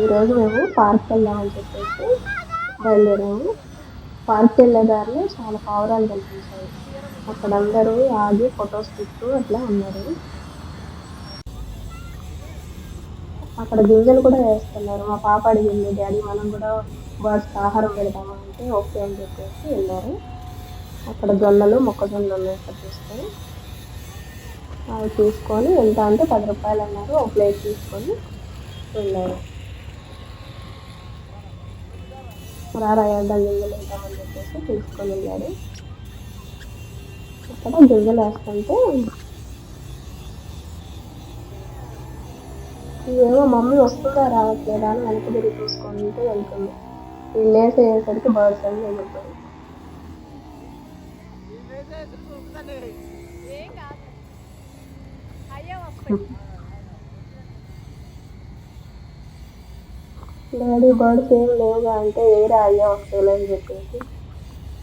ఈరోజు మేము పార్క్ వెళ్దామని చెప్పేసి బయలుదేరాము. పార్క్ వెళ్ళే దారిలో చాలా పావురాలు కనిపించాయి. అక్కడ అందరూ ఆగి ఫొటోస్ దిగుతూ అట్లా ఉన్నారు. అక్కడ గింజలు కూడా వేస్తున్నారు. మా పాప అడిగింది, డాడీ మనం కూడా బర్డ్స్కి ఆహారం పెడదామా అంటే ఓకే అని చెప్పేసి వెళ్ళారు. అక్కడ జొన్నలు మొక్కజొన్నలు ఉన్నాయి ఇక్కడ చూస్తే. అవి తీసుకొని ఎంత అంటే 10 రూపాయలు అన్నారు. ఒక ప్లేట్ తీసుకొని వెళ్ళారు. రారా వేద్దాం గింజలు వేద్దామని చెప్పేసి తీసుకొని వెళ్ళాడు. అక్కడ గింజలు వేస్తుంటే ఏమో మమ్మీ వస్తుందా రావట్లేదా అని వెనక తిరిగి చూసుకుంటూ వెళ్తుంది. వీళ్ళు వేసేసరికి బర్డ్స్ అని వెళ్ళిపోయి డాడీ బర్డ్స్ ఏం లేవుగా అంటే వేరే అయ్యా వస్తాయి అని చెప్పేసి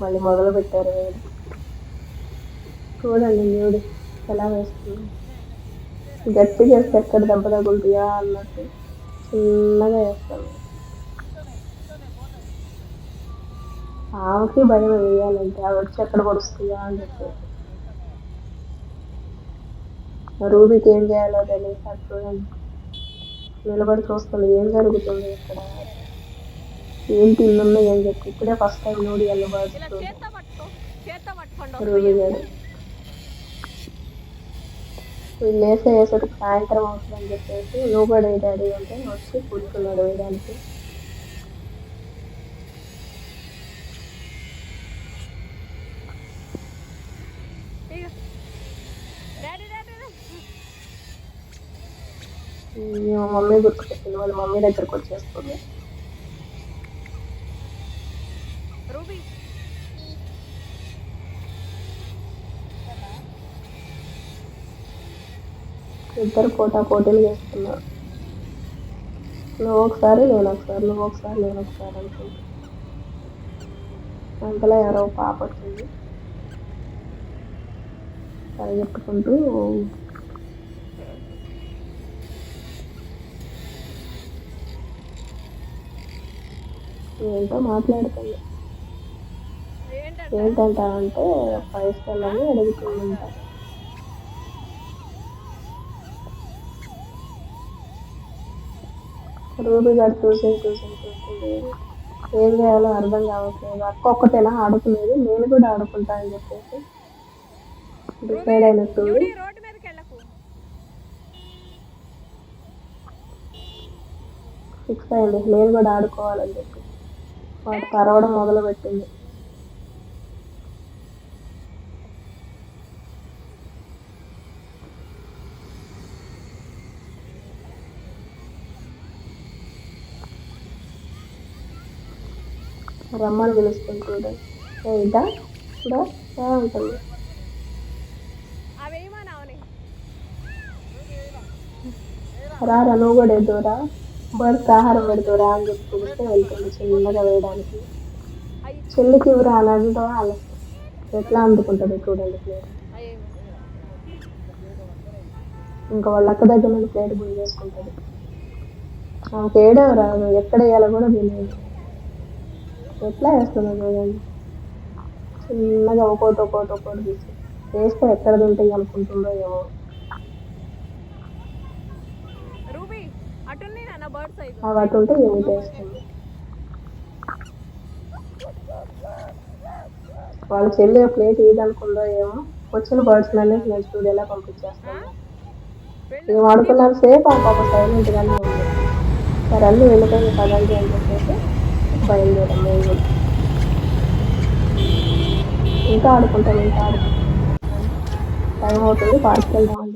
మళ్ళీ మొదలు పెట్టారు వేడి. చూడండి న్యూడి ఎలా వేస్తుంది. గట్టి చేస్తే ఎక్కడ దెబ్బ తగులుతాయా అన్నట్టు చిన్నగా వేస్తాను. ఆమెకి భయం వేయాలంటే అవి వచ్చి ఎక్కడ పడుస్తుందా అని చెప్పేసి. రూబీకి ఏం చేయాలో తెలియక చూడండి నిలబడి చూస్తుంది ఏం జరుగుతుంది ఇక్కడ, ఏంటి ఇన్నున్నాయి అని చెప్పి. ఇప్పుడే ఫస్ట్ టైం నూడి వెళ్ళబడి రూబీ గారు వీళ్ళు వేసేసరికి సాయంత్రం అవుతుందని చెప్పేసి నువ్వు కూడా డాడీ అంటే వచ్చి కూర్చున్నాడు వేయడానికి. మమ్మీ గుర్తుపెట్టింది, వాళ్ళ మమ్మీ దగ్గరకు వచ్చేస్తుంది. ఇద్దరు పోటీలు చేస్తున్నారు. నువ్వు ఒకసారి నేను ఒకసారి, నువ్వు ఒకసారి నేను ఒకసారి అనుకుంటా. అంతలో ఎవరో పాప వచ్చింది పరిగెట్టుకుంటూ ఏంటో మాట్లాడుతుంది. ఏంటంట అంటే పైసలని అడుగుతుందంట. రూబీ గారు చూసి ఏం చేయాలో అర్థం కావట్లేదు. అక్క ఒక్కటేనా ఆడుకునేది, నేను కూడా ఆడుకుంటా అని చెప్పేసి డిసైడ్ అయినట్టు. ఫిక్స్ అయింది నేను కూడా ఆడుకోవాలని చెప్పి వాడు కరవడం మొదలు పెట్టింది. రమ్మని పిలుస్తుంది చూడండి. ఇదా కూడా ఉంటుంది. రారా నువ్వు కూడా ఎదురా బర్డ్స్ ఆహారం పెడుతురా అని చెప్పి పిలిస్తే వెళ్తుంది చిన్నగా వేయడానికి. చెల్లికి ఇవ్వరా అని అనడం ఆలస్యం. ఎట్లా అందుకుంటుంది చూడండి ప్లేట్. ఇంకా వాళ్ళ అక్క దగ్గర నుండి ప్లేట్ బుక్ చేసుకుంటుంది. ఆమెకు ఏడవ రాదు, ఎక్కడ వేయాలో కూడా తెలియదు. ఎట్లా వేస్తుందో చూడండి, చిన్నగా ఒక్కోటి తీసి వేస్తే ఎక్కడ తింటాయి అనుకుంటుందో ఏమో. అవి అటు ఉంటే ఏమి చేస్తుంది. వాళ్ళ చెల్లి ప్లేట్ ఏది అనుకుందో ఏమో. వచ్చిన బర్డ్స్ అన్నీ నేను స్టూడియోలో పంపించేస్తాను. ఏం ఆడుకున్నారు సేపు ఆ పాప సైలెంట్గానే ఉంది. సరే అన్నీ వెళ్ళిపోయింది కదండి అని చెప్పేసి బయలుదేరాం మేము కూడా. ఇంకా ఆడుకుంటాం టైం అవుతుంది పార్క్ వెళ్దామని